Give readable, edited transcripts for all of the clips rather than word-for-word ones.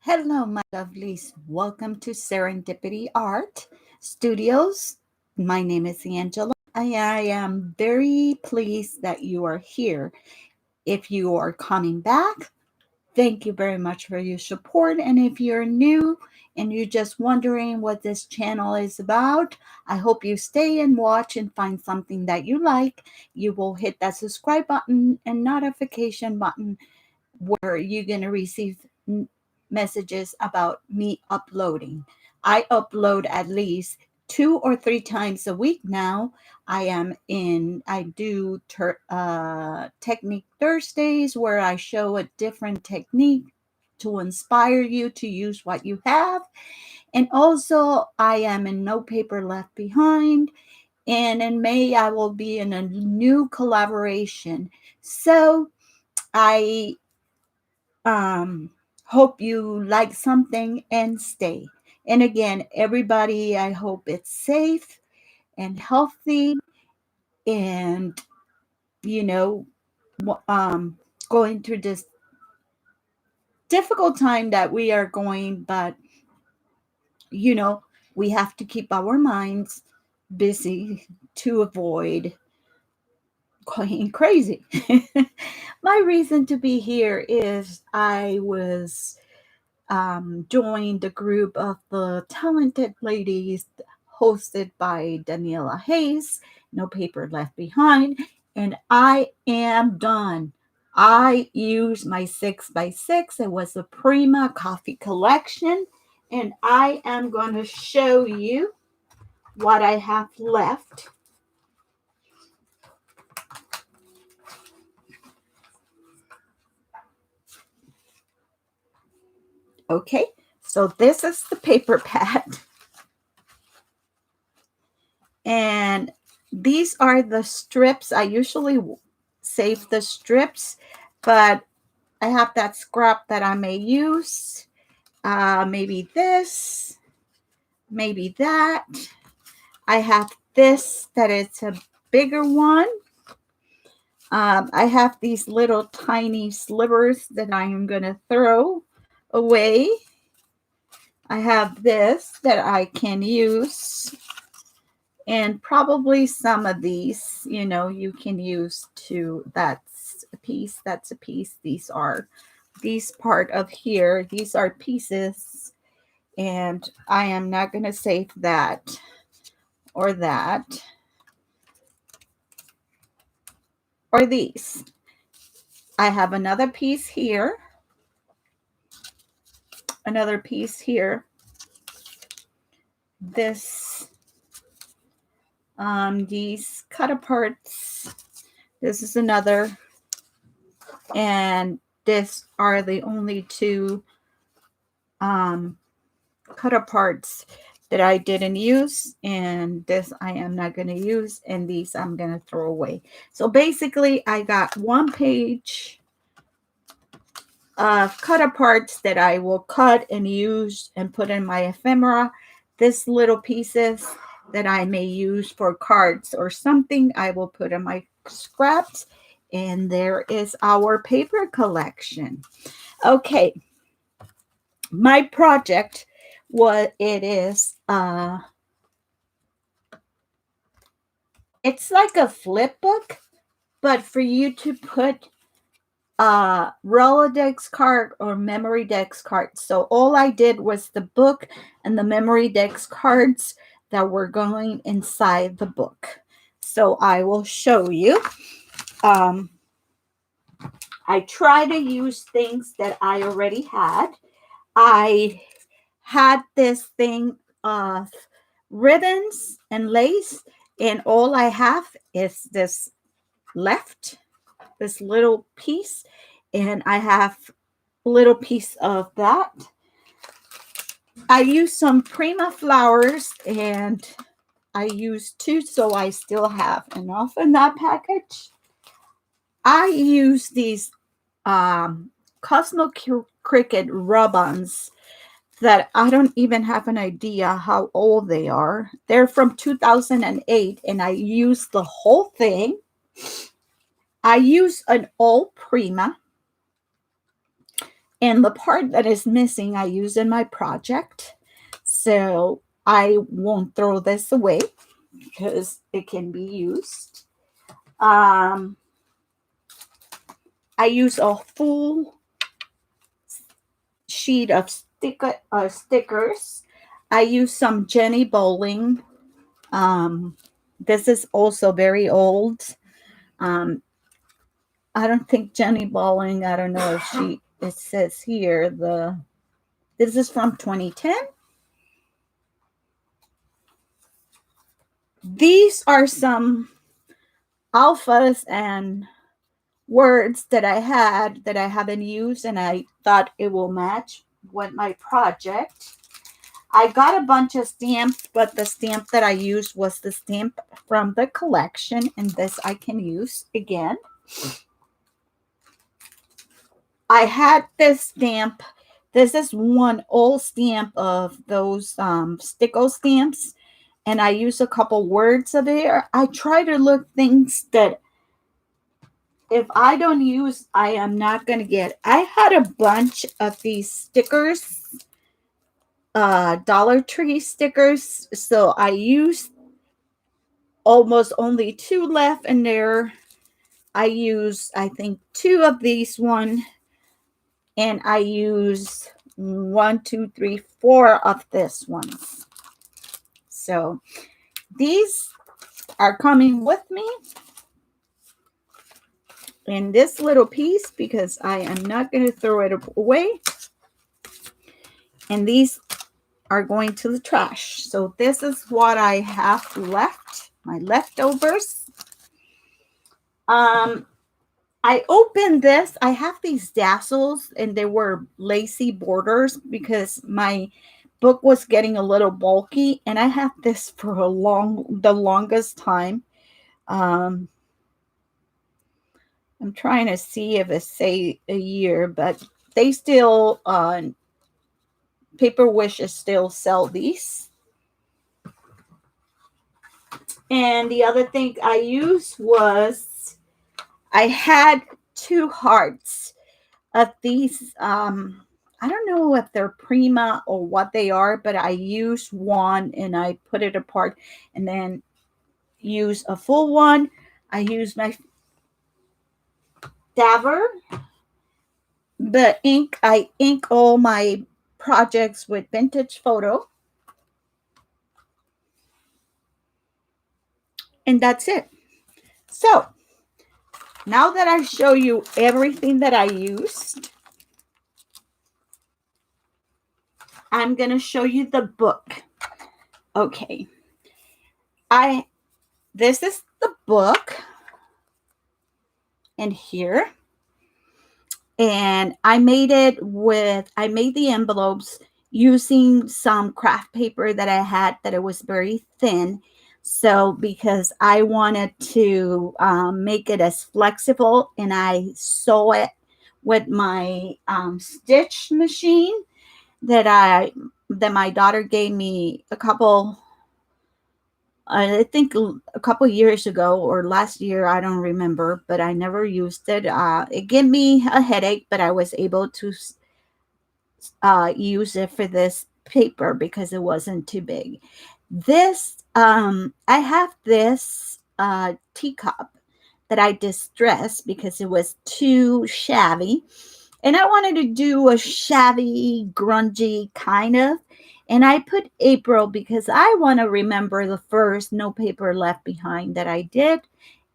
Hello, my lovelies. Welcome to Serendipity Art Studios. My name is Angela. I am very pleased that you are here. If you are coming back, thank you very much for your support. And if you're new and you're just wondering what this channel is about, I hope you stay and watch and find something that you like. You will hit that subscribe button and notification button where you're going to receive messages about me uploading. I upload at least 2 or 3 times a week now. I do Technique Thursdays where I show a different technique to inspire you to use what you have. And also, I am in No Paper Left Behind. And in May, I will be in a new collaboration. So I hope you like something and stay. And again, everybody, I hope it's safe and healthy and, you know, going through this difficult time that we are going, but, you know, we have to keep our minds busy to avoid going crazy. My reason to be here is I was joined the group of the talented ladies hosted by Daniela Hayes, No Paper Left Behind, and I am done. I used my 6x6. It was a Prima coffee collection, and I am going to show you what I have left. Okay, so this is the paper pad. And these are the strips. I usually save the strips, but I have that scrap that I may use. Maybe this, maybe that. I have this that it's a bigger one. I have these little tiny slivers that I am going to throw away. I have this that I can use. And probably some of these, you can use too. That's a piece. That's a piece. These part of here. These are pieces. And I am not going to save that or that or these. I have another piece here. Another piece here. These cut aparts. This is another. And this are the only two cut aparts that I didn't use, and this I am not going to use, and these I'm going to throw away. So basically I got 1 page of cut aparts that I will cut and use and put in my ephemera. This little pieces that I may use for cards or something I will put in my scraps. And there is our paper collection. Okay, my project, what it is, it's like a flip book, but for you to put Rolodex card or memory dex cards. So all I did was the book and the memory dex cards that were going inside the book. So I will show you. I try to use things that I already had. I had this thing of ribbons and lace, and all I have is this left, this little piece, and I have a little piece of that. I used some Prima flowers, and I used 2, so I still have enough in that package. I use these Cosmo Cricket rub-ons that I don't even have an idea how old they are. They're from 2008, and I used the whole thing. I use an old Prima. And the part that is missing, I use in my project. So I won't throw this away because it can be used. Um, I use a full sheet of stickers. I use some Jenny Bowling. Um, this is also very old. Um, I don't think Jenny Bowling. I don't know if she. It says here this is from 2010. These are some alphas and words that I had that I haven't used, and I thought it will match with my project. I got a bunch of stamps, but the stamp that I used was the stamp from the collection, and this I can use again. I had this stamp. This is one old stamp of those sticko stamps, and I use a couple words of it. I try to look things that if I don't use, I am not going to get. I had a bunch of these stickers, Dollar Tree stickers, so I used almost only two left in there. I use, I think, two of these one, and I use 1, 2, 3, 4 of this ones. So these are coming with me in this little piece because I am not going to throw it away. And these are going to the trash. So this is what I have left, my leftovers. I opened this. I have these tassels and they were lacy borders because my book was getting a little bulky, and I had this for the longest time. I'm trying to see if it say a year, but they still Paper Wishes still sell these. And the other thing I used was I had 2 hearts of these. I don't know if they're Prima or what they are, but I used one and I put it apart and then use a full one. I use my dabber, the ink. I ink all my projects with vintage photo. And that's it. So now that I show you everything that I used, I'm going to show you the book. Okay. This is the book in here. And I made the envelopes using some craft paper that I had that it was very thin. So because I wanted to make it as flexible, and I sew it with my stitch machine that my daughter gave me I think a couple years ago or last year, I don't remember, but I never used it. It gave me a headache, but I was able to use it for this paper because it wasn't too big. I have this teacup that I distressed because it was too shabby. And I wanted to do a shabby, grungy kind of. And I put April because I want to remember the first No Paper Left Behind that I did.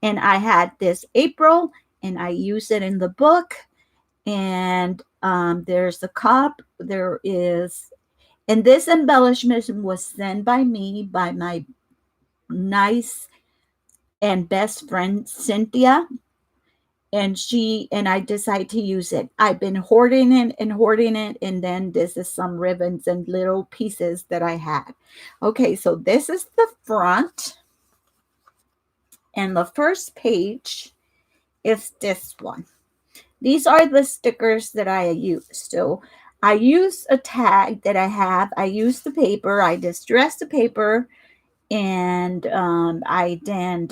And I had this April, and I use it in the book. And there's the cup. And this embellishment was sent by me by my nice and best friend Cynthia, and I decided to use it. I've been hoarding it, and then this is some ribbons and little pieces that I had. Okay, so this is the front, and the first page is this one. These are the stickers that I use. So I use a tag that I have. I use the paper. I distress the paper, and I then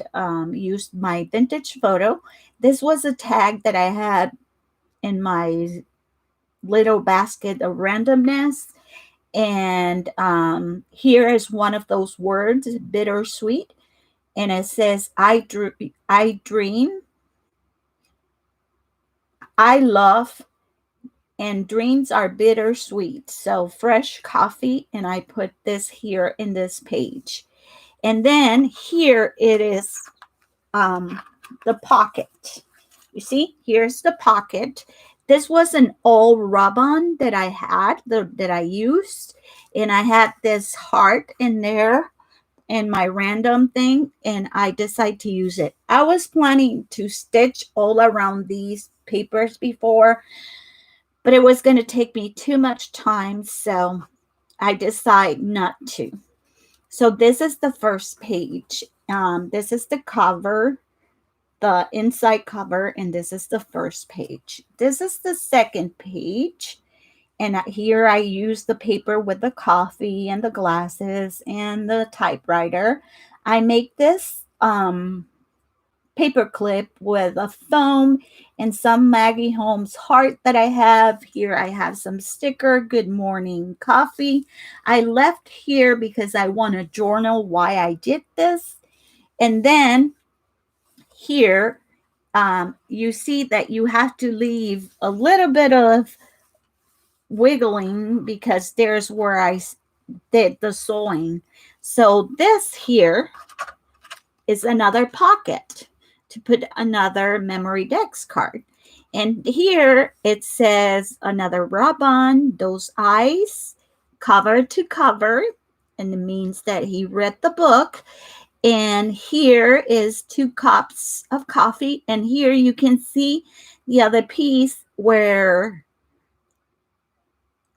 used my vintage photo. This was a tag that I had in my little basket of randomness. And here is one of those words, bittersweet. And it says, I dream, I love, and dreams are bittersweet. So fresh coffee. And I put this here in this page. And then here it is, the pocket. You see, here's the pocket. This was an old rub-on that I had, that I used. And I had this heart in there in my random thing, and I decided to use it. I was planning to stitch all around these papers before, but it was going to take me too much time, so I decided not to. So this is the first page. This is the cover, the inside cover, and this is the first page. This is the second page. And here I use the paper with the coffee and the glasses and the typewriter. I make this paper clip with a foam and some Maggie Holmes heart that I have. Here I have some sticker, good morning coffee. I left here because I want to journal why I did this. And then here, you see that you have to leave a little bit of wiggling because there's where I did the sewing. So this here is another pocket to put another memory dex card. And here it says another rub-on, those eyes, cover to cover, and it means that he read the book. And here is 2 cups of coffee. And here you can see the other piece where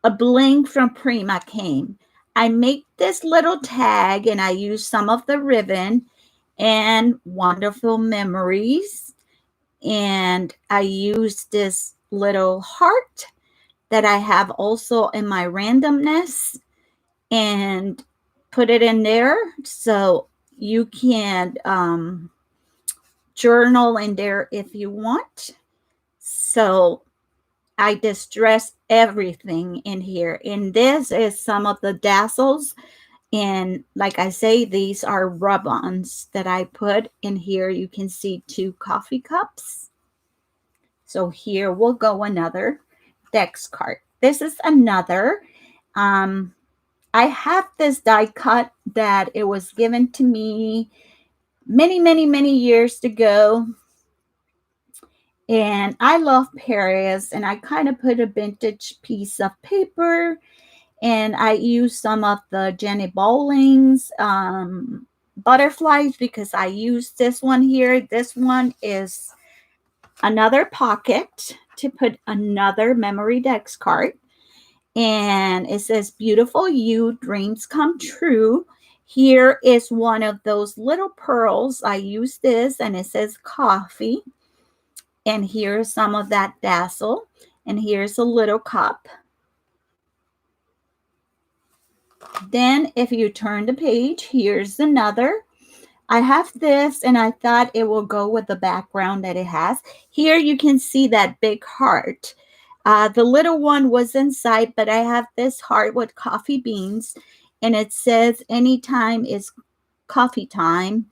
a bling from Prima came. I make this little tag and I use some of the ribbon and wonderful memories. And I use this little heart that I have also in my randomness and put it in there. So you can journal in there if you want. So I distress everything in here. And this is some of the dazzles. And like I say, these are rub-ons that I put in here. You can see 2 coffee cups. So here will go another dex card. This is another. I have this die cut that it was given to me many years ago. And I love Paris, and I kind of put a vintage piece of paper, and I used some of the Jenny Bowling's butterflies because I used this one here. This one is another pocket to put another memory dex card. And it says, beautiful you, dreams come true. Here is one of those little pearls. I use this, and it says coffee. And here's some of that dazzle. And here's a little cup. Then if you turn the page, here's another. I have this, and I thought it will go with the background that it has. Here you can see that big heart. The little one was inside, but I have this heart with coffee beans, and it says anytime is coffee time.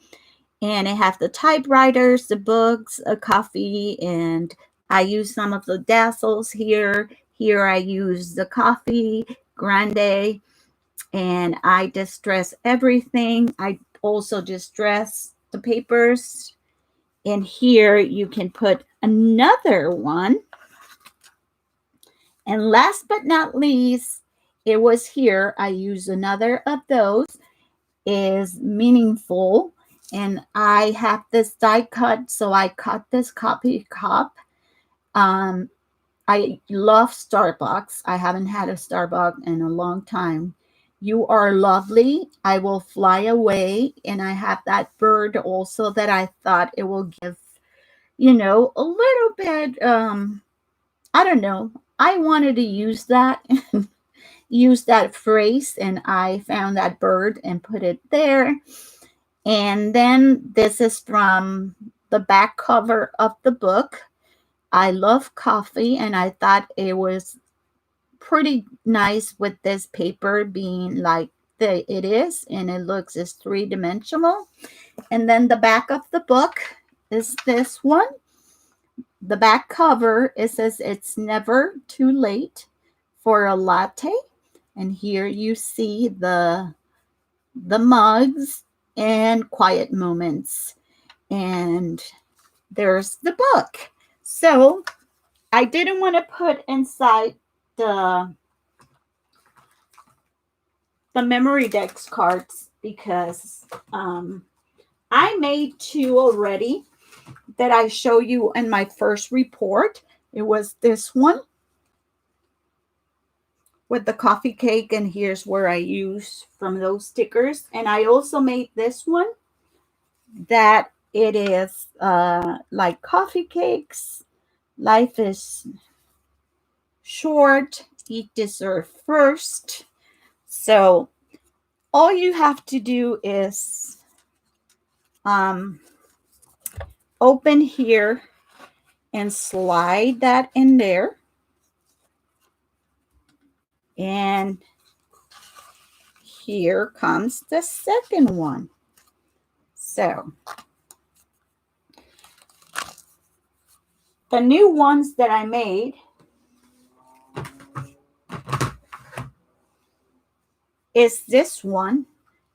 And I have the typewriters, the books, a coffee, and I use some of the dazzles here. Here I use the coffee, grande, and I distress everything. I also distress the papers. And here you can put another one. And last but not least, it was here. I use another of those, is meaningful. And I have this die cut, so I cut this coffee cup. I love Starbucks. I haven't had a Starbucks in a long time. You are lovely. I will fly away. And I have that bird also that I thought it will give, a little bit, I don't know. I wanted to use that, use that phrase, and I found that bird and put it there. And then this is from the back cover of the book. I love coffee, and I thought it was pretty nice with this paper being like it is, and it looks as three-dimensional. And then the back of the book is this one. The back cover, it says it's never too late for a latte. And here you see the mugs and quiet moments. And there's the book. So I didn't want to put inside the memory decks cards because I made two already that I show you in my first report. It was this one with the coffee cake, and here's where I use from those stickers. And I also made this one that it is like coffee cakes. Life is short. Eat dessert first. So all you have to do is open here and slide that in there. And here comes the second one. So the new ones that I made is this one.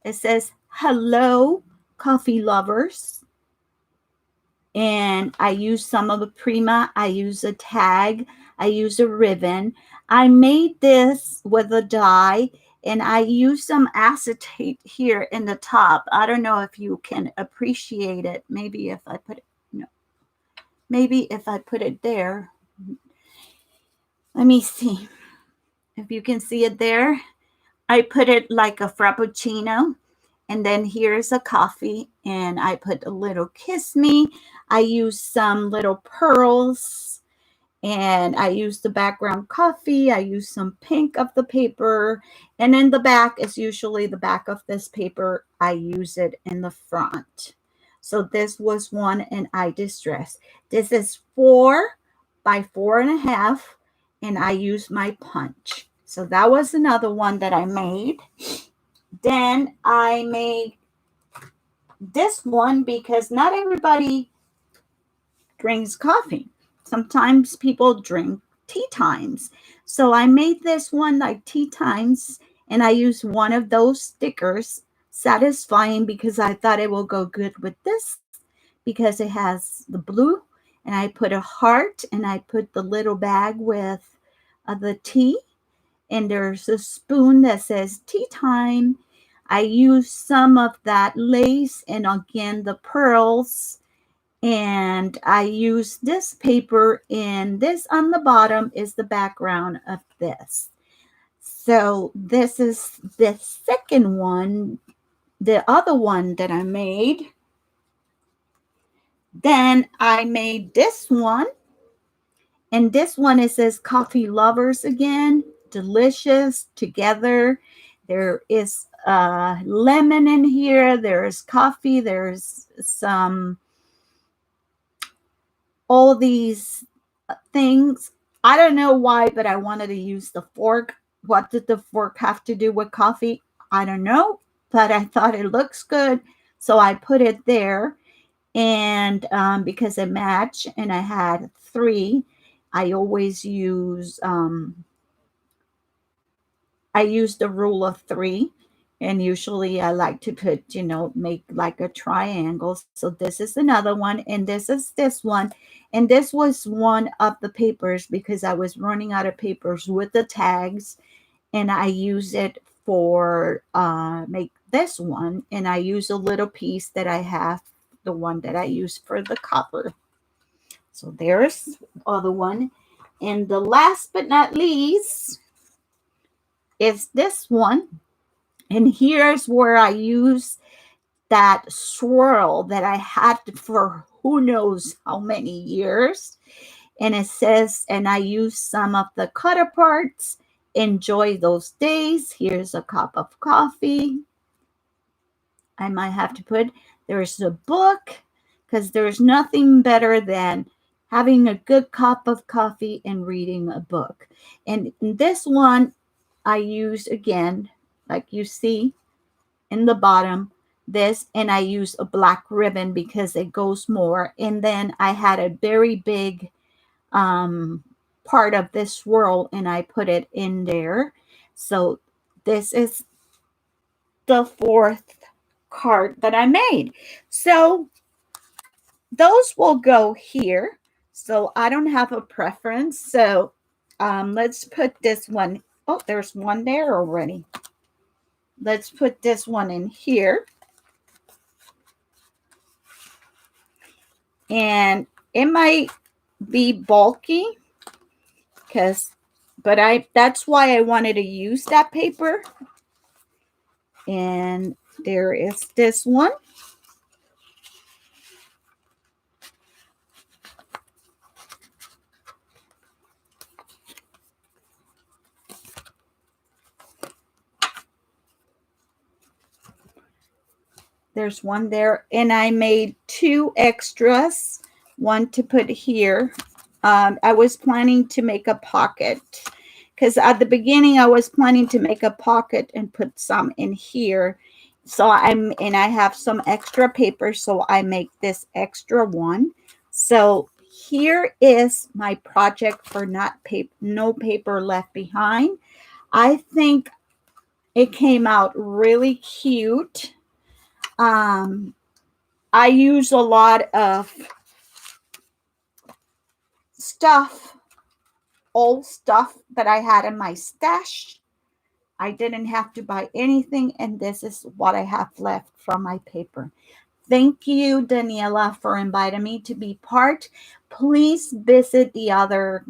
It says, "Hello, coffee lovers." And I use some of the Prima. I use a tag. I use a ribbon. I made this with a die, and I use some acetate here in the top. I don't know if you can appreciate it. Maybe if I put it, no. Maybe if I put it there. Let me see if you can see it there. I put it like a frappuccino. And then here's a coffee, and I put a little kiss me. I use some little pearls, and I use the background coffee. I use some pink of the paper, and in the back is usually the back of this paper. I use it in the front. So this was one, and I distressed. This is 4 by 4.5, and I use my punch. So that was another one that I made. Then I made this one because not everybody drinks coffee. Sometimes people drink tea times. So I made this one like tea times, and I used one of those stickers, satisfying, because I thought it will go good with this because it has the blue, and I put a heart, and I put the little bag with the tea, and there's a spoon that says tea time. I used some of that lace and again the pearls, and I used this paper, and this on the bottom is the background of this. So this is the second one, the other one that I made. Then I made this one, and this one, it says coffee lovers again, delicious together. There is lemon in here. There's coffee. There's some, all these things. I don't know why, but I wanted to use the fork. What did the fork have to do with coffee? I don't know, but I thought it looks good. So I put it there. And because it matched, and I had 3, I always use the rule of 3, and usually I like to put, make like a triangle. So this is another one, and this is this one, and this was one of the papers because I was running out of papers with the tags, and I use it for make this one, and I use a little piece that I have, the one that I use for the cover. So there's the other one, and the last but not least is this one. And here's where I use that swirl that I had for who knows how many years. And it says, and I use some of the cut aparts. Enjoy those days. Here's a cup of coffee. I might have to put, there's a book, because there's nothing better than having a good cup of coffee and reading a book. And in this one, I use again, like you see in the bottom, this, and I use a black ribbon because it goes more. And then I had a very big part of this swirl and I put it in there. So this is the fourth card that I made. So those will go here. So I don't have a preference. So let's put this one. Oh, there's one there already. Let's put this one in here. And it might be bulky but that's why I wanted to use that paper. And there is this one. There's one there, and I made 2 extras, one to put here. I was planning to make a pocket because at the beginning I was planning to make a pocket and put some in here. So I have some extra paper, so I make this extra one. So here is my project for no paper left behind. I think it came out really cute. I use a lot of stuff, old stuff that I had in my stash. I didn't have to buy anything, and this is what I have left from my paper. Thank you, Daniela, for inviting me to be part. Please visit the other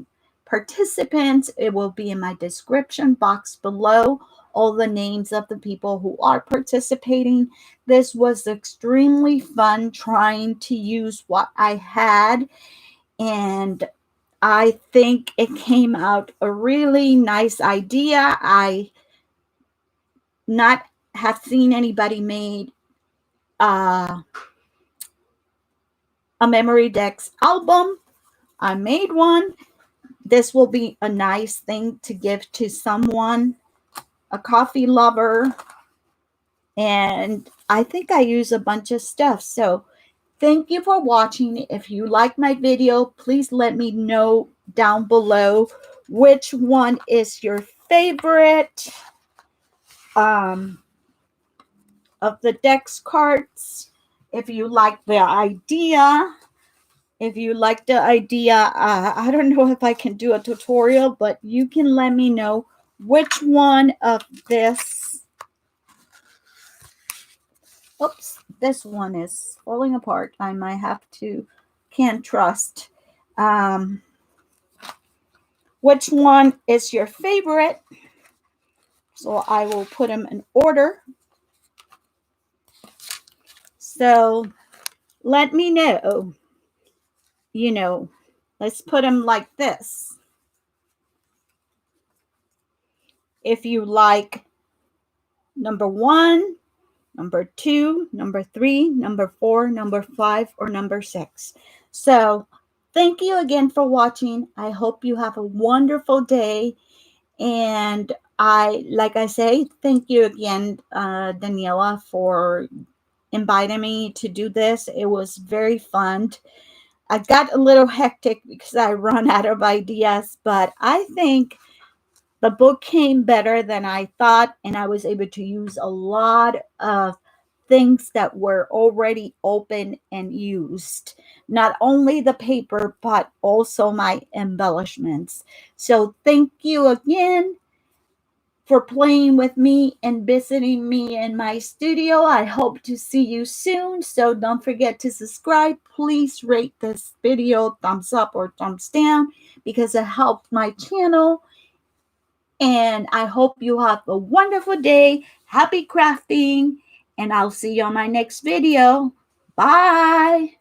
participants. It will be in my description box below, all the names of the people who are participating. This was extremely fun trying to use what I had, and I think it came out a really nice idea. I not have seen anybody made a memory decks album. I made one. This will be a nice thing to give to someone, a coffee lover. And I think I use a bunch of stuff. So thank you for watching. If you like my video, please let me know down below which one is your favorite of the Dex cards. If you like the idea, I don't know if I can do a tutorial, but you can let me know which one of this. Oops, this one is falling apart. I might have to, can't trust. Which one is your favorite? So I will put them in order. So let me know. Let's put them like this. If you like number 1, number 2, number 3, number 4, number 5, or number 6. So thank you again for watching. I hope you have a wonderful day. And like I say, thank you again, Daniela, for inviting me to do this. It was very fun. I got a little hectic because I run out of ideas, but I think the book came better than I thought, and I was able to use a lot of things that were already open and used. Not only the paper, but also my embellishments. So thank you again for playing with me and visiting me in my studio. I hope to see you soon. So don't forget to subscribe. Please rate this video thumbs up or thumbs down because it helps my channel. And I hope you have a wonderful day. Happy crafting. And I'll see you on my next video. Bye.